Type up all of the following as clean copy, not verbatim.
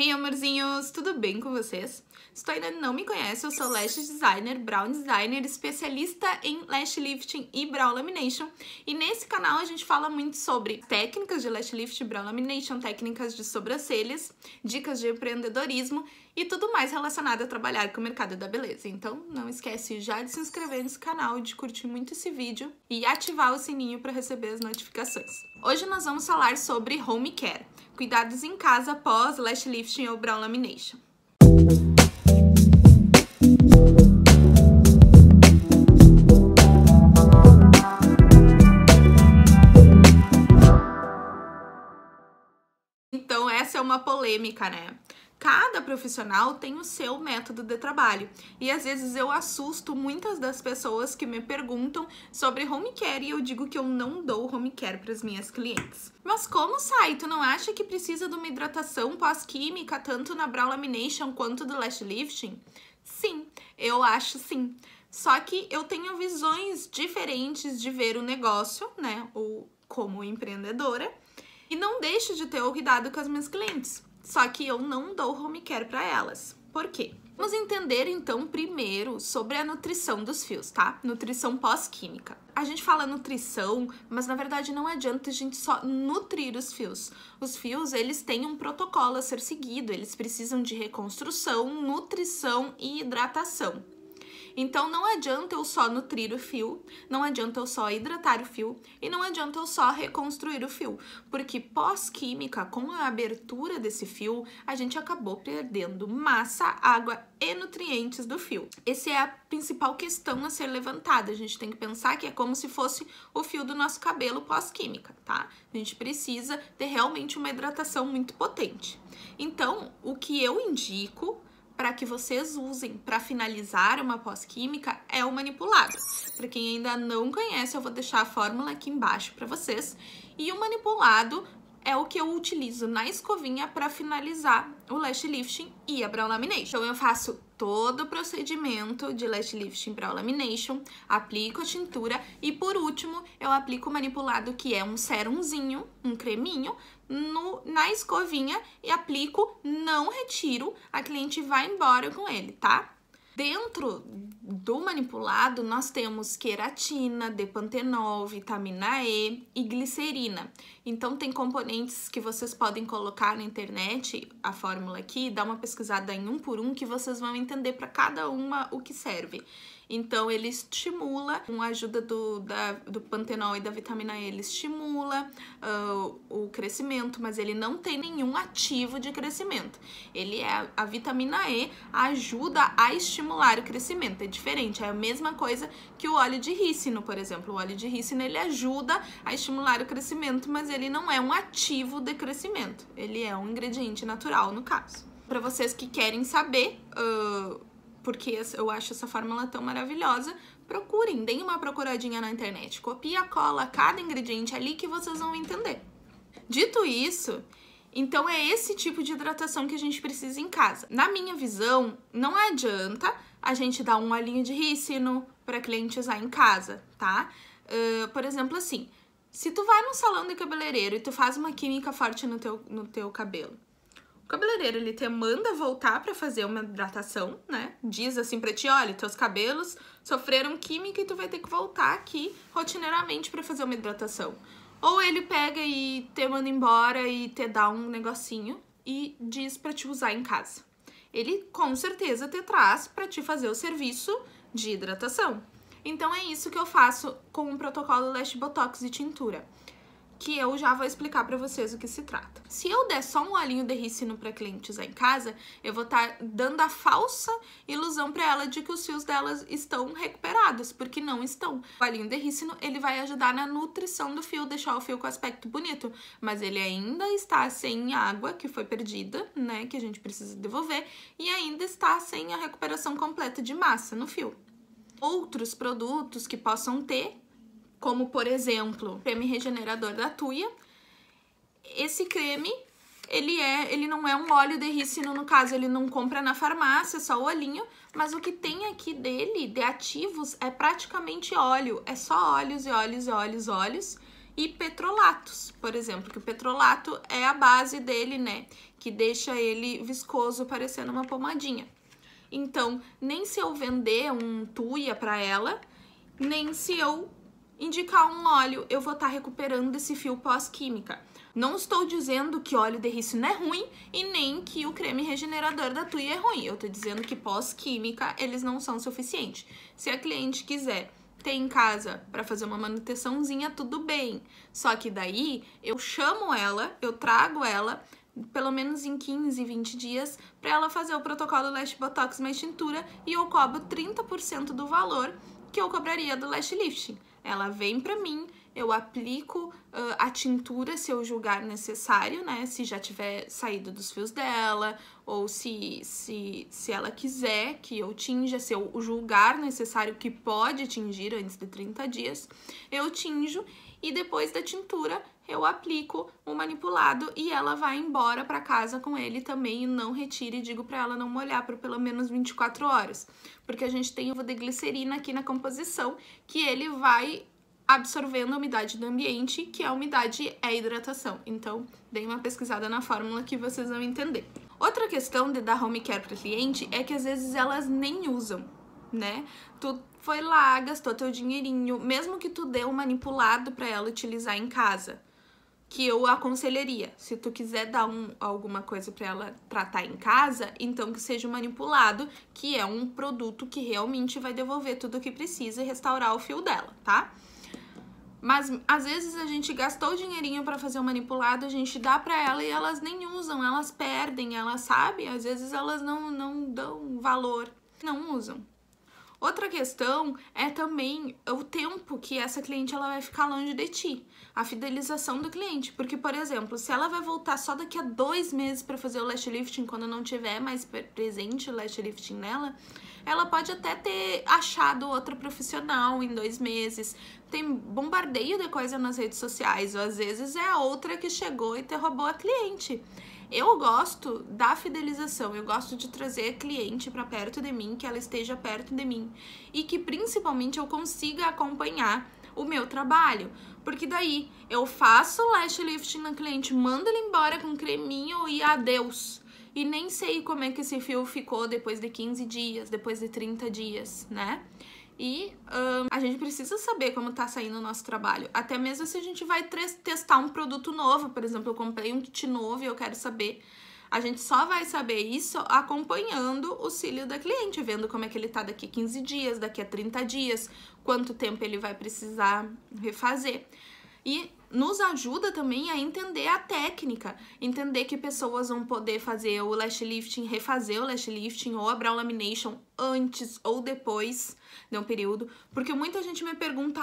Hey amorzinhos, tudo bem com vocês? Se tu ainda não me conhece, eu sou Lash Designer, Brow Designer, especialista em Lash Lifting e Brow Lamination. E nesse canal a gente fala muito sobre técnicas de Lash Lift, Brow Lamination, técnicas de sobrancelhas, dicas de empreendedorismo e tudo mais relacionado a trabalhar com o mercado da beleza. Então não esquece já de se inscrever nesse canal, de curtir muito esse vídeo e ativar o sininho para receber as notificações. Hoje nós vamos falar sobre home care, cuidados em casa após Lash Lifting ou Brow Lamination. Então essa é uma polêmica, né? Cada profissional tem o seu método de trabalho e às vezes eu assusto muitas das pessoas que me perguntam sobre home care e eu digo que eu não dou home care para as minhas clientes. Mas como, Sai, tu não acha que precisa de uma hidratação pós-química tanto na Brow Lamination quanto do Lash Lifting? Sim, eu acho sim. Só que eu tenho visões diferentes de ver o negócio, né, ou como empreendedora, e não deixo de ter o cuidado com as minhas clientes. Só que eu não dou home care para elas. Por quê? Vamos entender então primeiro sobre a nutrição dos fios, tá? Nutrição pós-química. A gente fala nutrição, mas na verdade não adianta a gente só nutrir os fios. Os fios, eles têm um protocolo a ser seguido, eles precisam de reconstrução, nutrição e hidratação. Então não adianta eu só nutrir o fio, não adianta eu só hidratar o fio e não adianta eu só reconstruir o fio, porque pós-química, com a abertura desse fio, a gente acabou perdendo massa, água e nutrientes do fio. Essa é a principal questão a ser levantada. A gente tem que pensar que é como se fosse o fio do nosso cabelo pós-química, tá? A gente precisa ter realmente uma hidratação muito potente. Então, o que eu indico para que vocês usem para finalizar uma pós-química é o manipulado. Para quem ainda não conhece, eu vou deixar a fórmula aqui embaixo para vocês. E o manipulado é o que eu utilizo na escovinha para finalizar o Lash Lifting e a Brow Lamination. Então eu faço todo o procedimento de Lash Lifting e Brow Lamination, aplico a tintura e por último eu aplico o manipulado, que é um serumzinho, um creminho, na escovinha e aplico, não retiro, a cliente vai embora com ele, tá? Dentro do manipulado, nós temos queratina, depantenol, vitamina E e glicerina. Então, tem componentes que vocês podem colocar na internet, a fórmula aqui, dá uma pesquisada em um por um que vocês vão entender para cada uma o que serve. Então, ele estimula, com a ajuda do pantenol e da vitamina E, ele estimula o crescimento, mas ele não tem nenhum ativo de crescimento. A vitamina E ajuda a estimular o crescimento, é diferente, é a mesma coisa que o óleo de rícino, por exemplo. O óleo de rícino, ele ajuda a estimular o crescimento, mas ele não é um ativo de crescimento, ele é um ingrediente natural, no caso. Para vocês que querem saber porque eu acho essa fórmula tão maravilhosa, procurem, deem uma procuradinha na internet, copia, cola cada ingrediente ali que vocês vão entender. Dito isso, então é esse tipo de hidratação que a gente precisa em casa. Na minha visão, não adianta a gente dar um olhinho de rícino para cliente usar em casa, tá? Por exemplo, assim, se tu vai num salão de cabeleireiro e tu faz uma química forte no teu cabelo, o cabeleireiro, ele te manda voltar para fazer uma hidratação, né? Diz assim pra ti, olha, teus cabelos sofreram química e tu vai ter que voltar aqui rotineiramente para fazer uma hidratação. Ou ele pega e te manda embora e te dá um negocinho e diz pra te usar em casa. Ele com certeza te traz pra te fazer o serviço de hidratação. Então é isso que eu faço com o protocolo Lash Botox e tintura, que eu já vou explicar pra vocês o que se trata. Se eu der só um olhinho de rícino pra cliente usar em casa, eu vou estar dando a falsa ilusão pra ela de que os fios delas estão recuperados, porque não estão. O olhinho de rícino, ele vai ajudar na nutrição do fio, deixar o fio com aspecto bonito, mas ele ainda está sem água que foi perdida, né, que a gente precisa devolver, e ainda está sem a recuperação completa de massa no fio. Outros produtos que possam ter, como por exemplo, o creme regenerador da Tuya. Esse creme, ele não é um óleo de rícino, no caso, ele não compra na farmácia, só o olhinho, mas o que tem aqui dele, de ativos, é praticamente óleo, é só óleos e óleos e óleos, óleos, e petrolatos, por exemplo, que o petrolato é a base dele, né, que deixa ele viscoso, parecendo uma pomadinha. Então, nem se eu vender um tuia para ela, nem se eu indicar um óleo, eu vou estar recuperando esse fio pós-química. Não estou dizendo que óleo de rícino é ruim e nem que o creme regenerador da tuia é ruim. Eu estou dizendo que pós-química eles não são suficientes. Se a cliente quiser ter em casa para fazer uma manutençãozinha, tudo bem. Só que daí eu chamo ela, eu trago ela pelo menos em 15, 20 dias para ela fazer o protocolo Lash Botox mais tintura e eu cobro 30% do valor que eu cobraria do Lash Lifting. Ela vem pra mim, eu aplico a tintura se eu julgar necessário, né? Se já tiver saído dos fios dela, ou se ela quiser que eu tinja, se eu julgar necessário que pode tingir antes de 30 dias, eu tinjo e depois da tintura eu aplico o manipulado e ela vai embora para casa com ele também e não retire, digo para ela não molhar por pelo menos 24 horas, porque a gente tem uva de glicerina aqui na composição que ele vai absorvendo a umidade do ambiente, que a umidade é hidratação. Então, dê uma pesquisada na fórmula que vocês vão entender. Outra questão de dar home care para cliente é que às vezes elas nem usam, né? Tu foi lá, gastou teu dinheirinho, mesmo que tu dê um manipulado para ela utilizar em casa, que eu aconselharia, se tu quiser dar alguma coisa para ela tratar em casa, então que seja um manipulado, que é um produto que realmente vai devolver tudo o que precisa e restaurar o fio dela, tá? Mas às vezes a gente gastou dinheirinho para fazer um manipulado, a gente dá para ela e elas nem usam, elas perdem, elas sabem, às vezes elas não dão valor, não usam. Outra questão é também o tempo que essa cliente ela vai ficar longe de ti, a fidelização do cliente, porque, por exemplo, se ela vai voltar só daqui a 2 meses para fazer o lash lifting, quando não tiver mais presente o lash lifting nela, ela pode até ter achado outra profissional em 2 meses, tem bombardeio de coisa nas redes sociais, ou às vezes é a outra que chegou e te roubou a cliente. Eu gosto da fidelização, eu gosto de trazer a cliente para perto de mim, que ela esteja perto de mim e que principalmente eu consiga acompanhar o meu trabalho, porque daí eu faço lash lifting na cliente, mando ele embora com creminho e adeus. E nem sei como é que esse fio ficou depois de 15 dias, depois de 30 dias, né? E a gente precisa saber como tá saindo o nosso trabalho. Até mesmo se a gente vai testar um produto novo. Por exemplo, eu comprei um kit novo e eu quero saber. A gente só vai saber isso acompanhando o cílio da cliente, vendo como é que ele tá daqui a 15 dias, daqui a 30 dias, quanto tempo ele vai precisar refazer. E nos ajuda também a entender a técnica, entender que pessoas vão poder fazer o lash lifting, refazer o lash lifting ou a brow lamination antes ou depois de um período, porque muita gente me pergunta,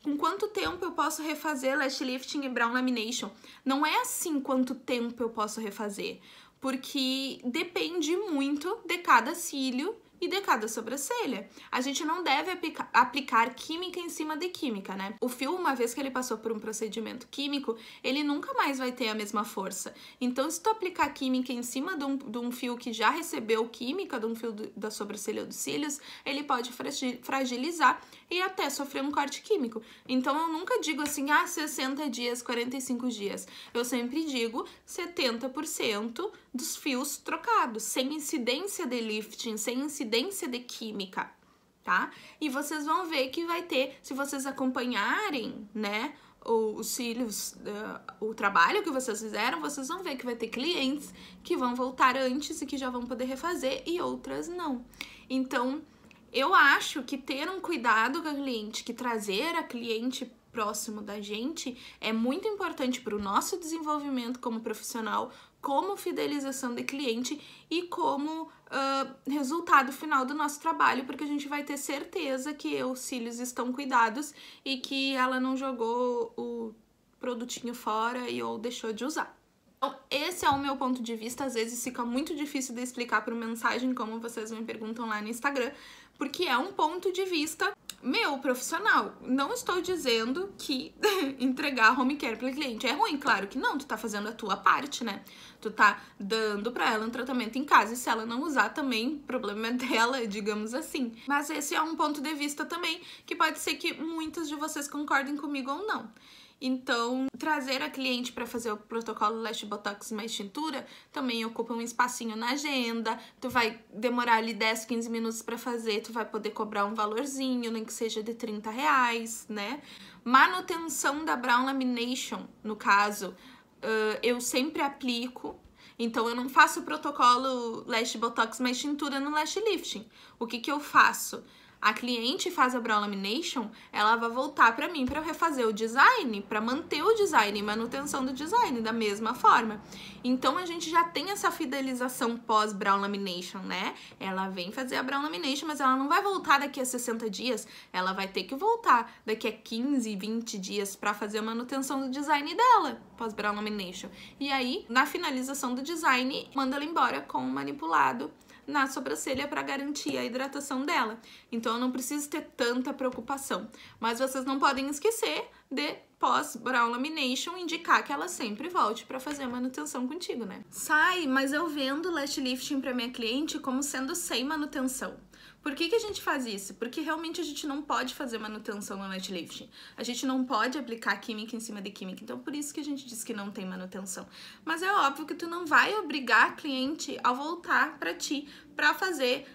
com quanto tempo eu posso refazer lash lifting e brow lamination? Não é assim quanto tempo eu posso refazer, porque depende muito de cada cílio e de cada sobrancelha. A gente não deve aplicar química em cima de química, né? O fio, uma vez que ele passou por um procedimento químico, ele nunca mais vai ter a mesma força. Então, se tu aplicar química em cima de um fio que já recebeu química, de um fio da sobrancelha ou dos cílios, ele pode fragilizar e até sofrer um corte químico. Então, eu nunca digo assim, 60 dias, 45 dias. Eu sempre digo 70% dos fios trocados, sem incidência de lifting, sem incidência de química, tá? E vocês vão ver que vai ter, se vocês acompanharem, né, os cílios, o trabalho que vocês fizeram, vocês vão ver que vai ter clientes que vão voltar antes e que já vão poder refazer e outras não. Então, eu acho que ter um cuidado com a cliente, que trazer a cliente próximo da gente é muito importante para o nosso desenvolvimento como profissional, como fidelização de cliente e como resultado final do nosso trabalho, porque a gente vai ter certeza que os cílios estão cuidados e que ela não jogou o produtinho fora ou deixou de usar. Então, esse é o meu ponto de vista. Às vezes fica muito difícil de explicar por mensagem, como vocês me perguntam lá no Instagram, porque é um ponto de vista meu, profissional. Não estou dizendo que entregar home care para cliente é ruim, claro que não, tu tá fazendo a tua parte, né? Tu tá dando pra ela um tratamento em casa, e se ela não usar também, o problema é dela, digamos assim. Mas esse é um ponto de vista também, que pode ser que muitos de vocês concordem comigo ou não. Então, trazer a cliente para fazer o protocolo Lash Botox mais tintura também ocupa um espacinho na agenda. Tu vai demorar ali 10, 15 minutos para fazer, tu vai poder cobrar um valorzinho, nem que seja de R$30, né? Manutenção da Brow Lamination, no caso, eu sempre aplico. Então, eu não faço o protocolo Lash Botox mais tintura no Lash Lifting. O que eu faço? A cliente faz a Brow Lamination, ela vai voltar pra mim pra refazer o design, pra manter o design e manutenção do design da mesma forma. Então, a gente já tem essa fidelização pós-Brow Lamination, né? Ela vem fazer a Brow Lamination, mas ela não vai voltar daqui a 60 dias, ela vai ter que voltar daqui a 15, 20 dias pra fazer a manutenção do design dela, pós-Brow Lamination. E aí, na finalização do design, manda ela embora com o manipulado na sobrancelha para garantir a hidratação dela. Então, eu não preciso ter tanta preocupação. Mas vocês não podem esquecer de, pós-Brow Lamination, indicar que ela sempre volte para fazer a manutenção contigo, né? Mas eu vendo Lash Lifting para minha cliente como sendo sem manutenção. Por que a gente faz isso? Porque realmente a gente não pode fazer manutenção no Lash Lifting. A gente não pode aplicar química em cima de química. Então, por isso que a gente diz que não tem manutenção. Mas é óbvio que tu não vai obrigar a cliente a voltar pra ti pra fazer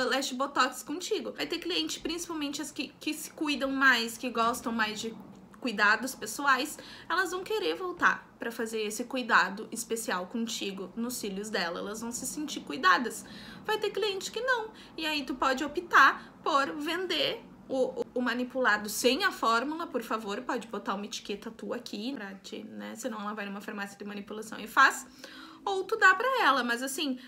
Lash Botox contigo. Vai ter cliente, principalmente as que se cuidam mais, que gostam mais de cuidados pessoais, elas vão querer voltar para fazer esse cuidado especial contigo nos cílios dela, elas vão se sentir cuidadas. Vai ter cliente que não, e aí tu pode optar por vender o manipulado sem a fórmula, por favor, pode botar uma etiqueta tua aqui, pra ti, né? Senão ela vai numa farmácia de manipulação e faz. Ou tu dá pra ela, mas assim,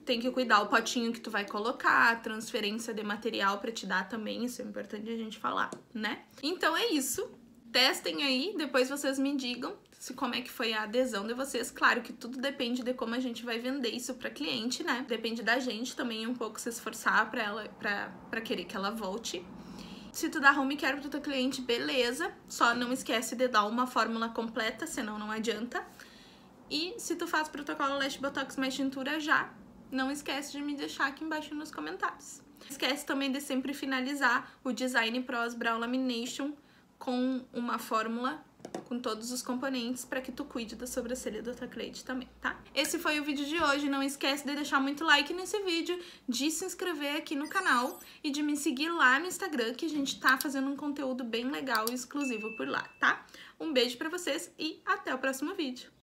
tem que cuidar o potinho que tu vai colocar, transferência de material pra te dar também, isso é importante a gente falar, né? Então é isso. Testem aí, depois vocês me digam como é que foi a adesão de vocês. Claro que tudo depende de como a gente vai vender isso pra cliente, né? Depende da gente também um pouco se esforçar pra querer que ela volte. Se tu dá home care pro teu cliente, beleza. Só não esquece de dar uma fórmula completa, senão não adianta. E se tu faz protocolo Lash Botox mais tintura já, não esquece de me deixar aqui embaixo nos comentários. Não esquece também de sempre finalizar o design pros Brow Lamination com uma fórmula com todos os componentes para que tu cuide da sobrancelha da tua cliente também, tá? Esse foi o vídeo de hoje, não esquece de deixar muito like nesse vídeo, de se inscrever aqui no canal e de me seguir lá no Instagram, que a gente tá fazendo um conteúdo bem legal e exclusivo por lá, tá? Um beijo pra vocês e até o próximo vídeo!